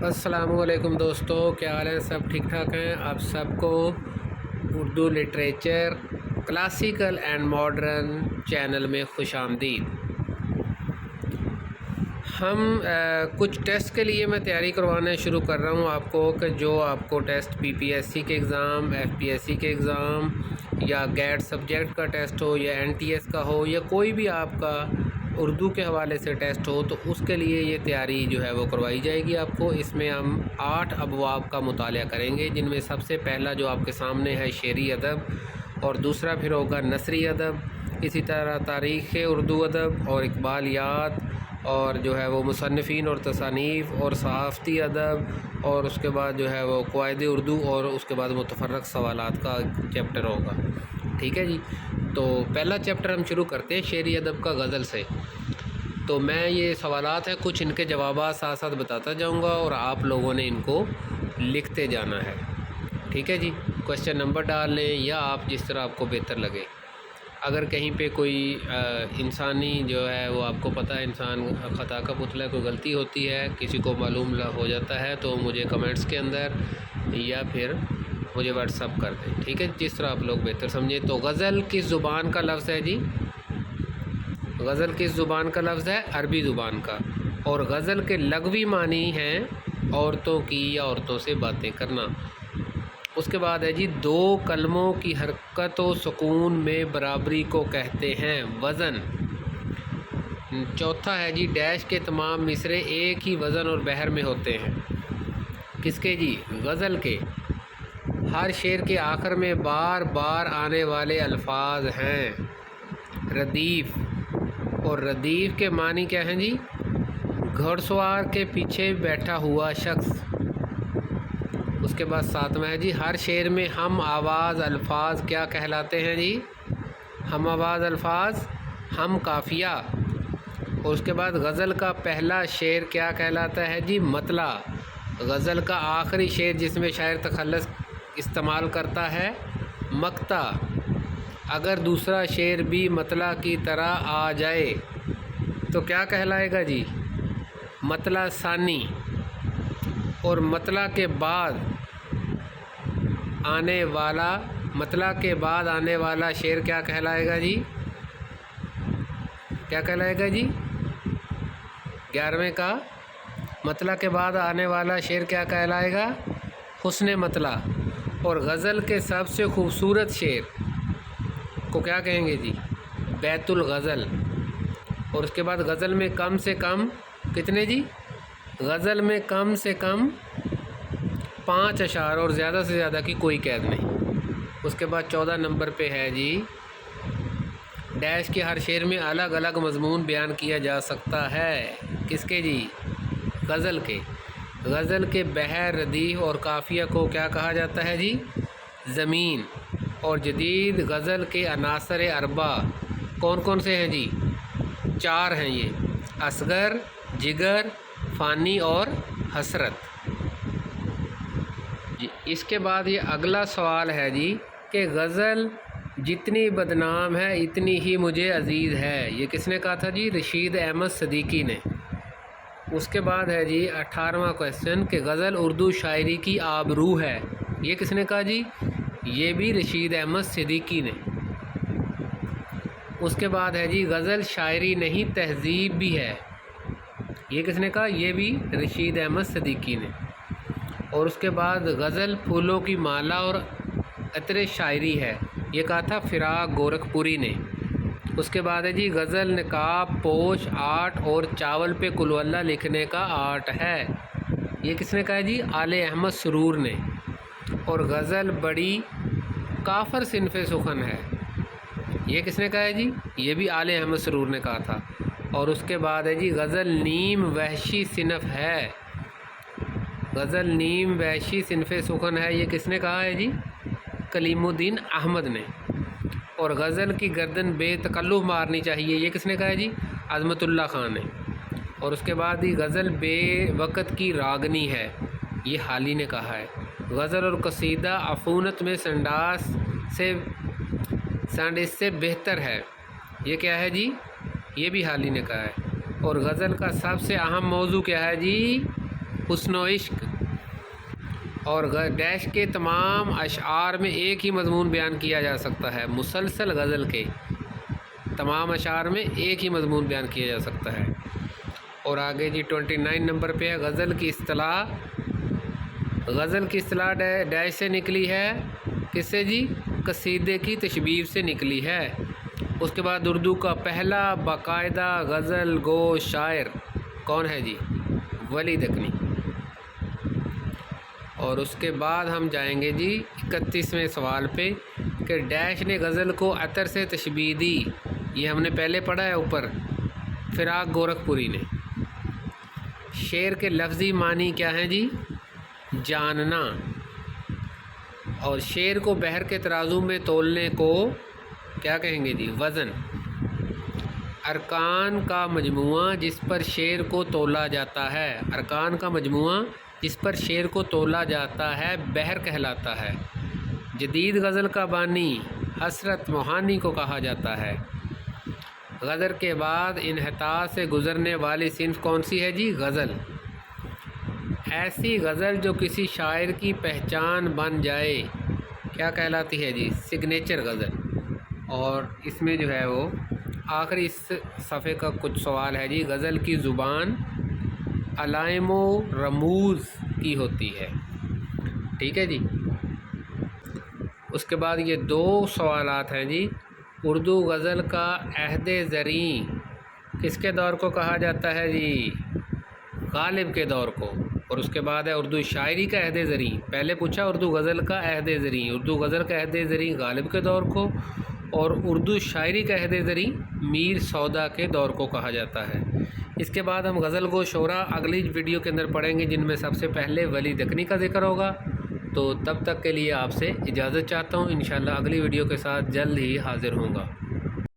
السلام علیکم دوستو، کیا حال ہے؟ سب ٹھیک ٹھاک ہیں؟ آپ سب کو Urdu literature classical and modern channel میں خوش آمدید۔ ہم کچھ ٹیسٹ کے لیے میں تیاری کروانا شروع کر رہا ہوں آپ کو، کہ جو آپ کو ٹیسٹ پی پی ایس سی کے exam, F P S C کے ایگزام، یا گیٹ سبجیکٹ کا ٹیسٹ ہو، یا این ٹی ایس کا ہو، یا کوئی بھی آپ کا اردو کے حوالے سے ٹیسٹ ہو، تو اس کے لیے یہ تیاری جو ہے وہ کروائی جائے گی آپ کو۔ اس میں ہم 8 ابواب کا مطالعہ کریں گے، جن میں سب سے پہلا جو آپ کے سامنے ہے شعری ادب، اور دوسرا پھر ہوگا نثری ادب، اسی طرح تاریخ اردو ادب اور اقبالیات، اور جو ہے وہ مصنفین اور تصانیف اور صحافتی ادب، اور اس کے بعد جو ہے وہ قواعد اردو، اور اس کے بعد متفرق سوالات کا چیپٹر ہوگا۔ ٹھیک ہے جی، تو پہلا چیپٹر ہم شروع کرتے ہیں شعری ادب کا غزل سے۔ تو میں یہ سوالات ہیں کچھ، ان کے جوابات ساتھ ساتھ بتاتا جاؤں گا، اور آپ لوگوں نے ان کو لکھتے جانا ہے۔ ٹھیک ہے جی، کویسچن نمبر ڈال لیں، یا آپ جس طرح آپ کو بہتر لگے۔ اگر کہیں پہ کوئی انسانی جو ہے وہ آپ کو پتہ ہے، انسان خطا کا پتلا ہے، کوئی غلطی ہوتی ہے، کسی کو معلوم ہو جاتا ہے، تو مجھے کمنٹس کے اندر یا پھر مجھے واٹس اپ کر دیں۔ ٹھیک ہے، جس طرح آپ لوگ بہتر سمجھیں۔ تو غزل کس زبان کا لفظ ہے جی؟ غزل کس زبان کا لفظ ہے؟ عربی زبان کا۔ اور غزل کے لغوی معنی ہیں عورتوں کی یا عورتوں سے باتیں کرنا۔ اس کے بعد ہے جی، 2 کلموں کی حرکت و سکون میں برابری کو کہتے ہیں وزن۔ چوتھا ہے جی، ڈیش کے تمام مصرے ایک ہی وزن اور بحر میں ہوتے ہیں۔ کس کے جی؟ غزل کے۔ ہر شعر کے آخر میں بار بار آنے والے الفاظ ہیں ردیف، اور ردیف کے معنی کیا ہیں جی؟ گھڑ سوار کے پیچھے بیٹھا ہوا شخص۔ اس کے بعد 7واں ہے جی، ہر شعر میں ہم آواز الفاظ کیا کہلاتے ہیں جی؟ ہم آواز الفاظ، ہم قافیہ۔ اور اس کے بعد غزل کا پہلا شعر کیا کہلاتا ہے جی؟ مطلع۔ غزل کا آخری شعر جس میں شاعر تخلص استعمال کرتا ہے مقطع۔ اگر دوسرا شعر بھی مطلع کی طرح آ جائے تو کیا کہلائے گا جی؟ مطلع ثانی۔ اور مطلع کے بعد آنے والا شعر کیا کہلائے گا جی؟ کیا کہلائے گا جی؟ 11ویں کا مطلع کے بعد آنے والا شعر کیا کہلائے گا؟ حسن مطلع۔ اور غزل کے سب سے خوبصورت شعر کو کیا کہیں گے جی؟ بیت الغزل۔ اور اس کے بعد غزل میں کم سے کم کتنے جی؟ غزل میں کم سے کم 5 اشعار، اور زیادہ سے زیادہ کی کوئی قید نہیں۔ اس کے بعد 14 نمبر پہ ہے جی، ڈیش کے ہر شعر میں الگ الگ مضمون بیان کیا جا سکتا ہے۔ کس کے جی؟ غزل کے۔ غزل کے بحر، ردیف اور قافیہ کو کیا کہا جاتا ہے جی؟ زمین۔ اور جدید غزل کے عناصر اربع کون کون سے ہیں جی؟ 4 ہیں یہ، اصغر، جگر، فانی اور حسرت۔ جی اس کے بعد یہ اگلا سوال ہے جی، کہ غزل جتنی بدنام ہے اتنی ہی مجھے عزیز ہے، یہ کس نے کہا تھا جی؟ رشید احمد صدیقی نے۔ اس کے بعد ہے جی 18واں کویسچن، کہ غزل اردو شاعری کی آبرو ہے، یہ کس نے کہا جی؟ یہ بھی رشید احمد صدیقی نے۔ اس کے بعد ہے جی، غزل شاعری نہیں تہذیب بھی ہے، یہ کس نے کہا؟ یہ بھی رشید احمد صدیقی نے۔ اور اس کے بعد غزل پھولوں کی مالا اور عطر شاعری ہے، یہ کہا تھا فراق گورکھپوری نے۔ اس کے بعد ہے جی، غزل نقاب پوش آرٹ اور چاول پہ قل ہو اللہ لکھنے کا آرٹ ہے، یہ کس نے کہا جی؟ آل احمد سرور نے۔ اور غزل بڑی کافر صنف سخن ہے، یہ کس نے کہا ہے جی؟ یہ بھی آل احمد سرور نے کہا تھا۔ اور اس کے بعد ہے جی، غزل نیم وحشی صنف ہے، غزل نیم وحشی صنف سخن ہے، یہ کس نے کہا ہے جی؟ کلیم الدین احمد نے۔ اور غزل کی گردن بے تکلف مارنی چاہیے، یہ کس نے کہا ہے جی؟ عظمت اللہ خان نے۔ اور اس کے بعد ہی غزل بے وقت کی راگنی ہے، یہ حالی نے کہا ہے۔ غزل اور قصیدہ عفونت میں سانڈ اس سے بہتر ہے، یہ کیا ہے جی؟ یہ بھی حالی نے کہا ہے۔ اور غزل کا سب سے اہم موضوع کیا ہے جی؟ حسن و عشق اور ڈیش کے تمام اشعار میں ایک ہی مضمون بیان کیا جا سکتا ہے. مسلسل غزل کے تمام اشعار میں ایک ہی مضمون بیان کیا جا سکتا ہے. اور آگے جی 29 نمبر پہ ہے غزل کی اصطلاح. غزل کی اصطلاح ڈیش سے نکلی ہے، کس سے جی؟ قصیدے کی تشبیب سے نکلی ہے. اس کے بعد اردو کا پہلا باقاعدہ غزل گو شاعر کون ہے جی؟ ولی دکنی. اور اس کے بعد ہم جائیں گے جی 31ویں سوال پہ کہ ڈیش نے غزل کو عطر سے تشبیہ دی. یہ ہم نے پہلے پڑھا ہے اوپر، فراق گورکھپوری نے. شعر کے لفظی معنی کیا ہیں جی؟ جاننا. اور شعر کو بحر کے ترازو میں تولنے کو کیا کہیں گے جی؟ وزن. ارکان کا مجموعہ جس پر شعر کو تولا جاتا ہے، ارکان کا مجموعہ جس پر شعر کو تولا جاتا ہے بحر کہلاتا ہے. جدید غزل کا بانی حسرت موہانی کو کہا جاتا ہے. غزل کے بعد انحطاط سے گزرنے والی صنف کون سی ہے جی؟ غزل. ایسی غزل جو کسی شاعر کی پہچان بن جائے کیا کہلاتی ہے جی؟ سگنیچر غزل. اور اس میں جو ہے وہ آخری اس صفحے کا کچھ سوال ہے جی. غزل کی زبان علائم و رموز کی ہوتی ہے. ٹھیک ہے جی. اس کے بعد یہ 2 سوالات ہیں جی. اردو غزل کا عہد زریں کس کے دور کو کہا جاتا ہے جی؟ غالب کے دور کو. اور اس کے بعد ہے اردو شاعری کا عہد زریں. پہلے پوچھا اردو غزل کا عہد زریں، اردو غزل کا عہد زریں غالب کے دور کو، اور اردو شاعری کا عہد زریں میر سودا کے دور کو کہا جاتا ہے. اس کے بعد ہم غزل گو شعراء اگلی ویڈیو کے اندر پڑھیں گے، جن میں سب سے پہلے ولی دکنی کا ذکر ہوگا. تو تب تک کے لیے آپ سے اجازت چاہتا ہوں. انشاءاللہ اگلی ویڈیو کے ساتھ جلد ہی حاضر ہوں گا.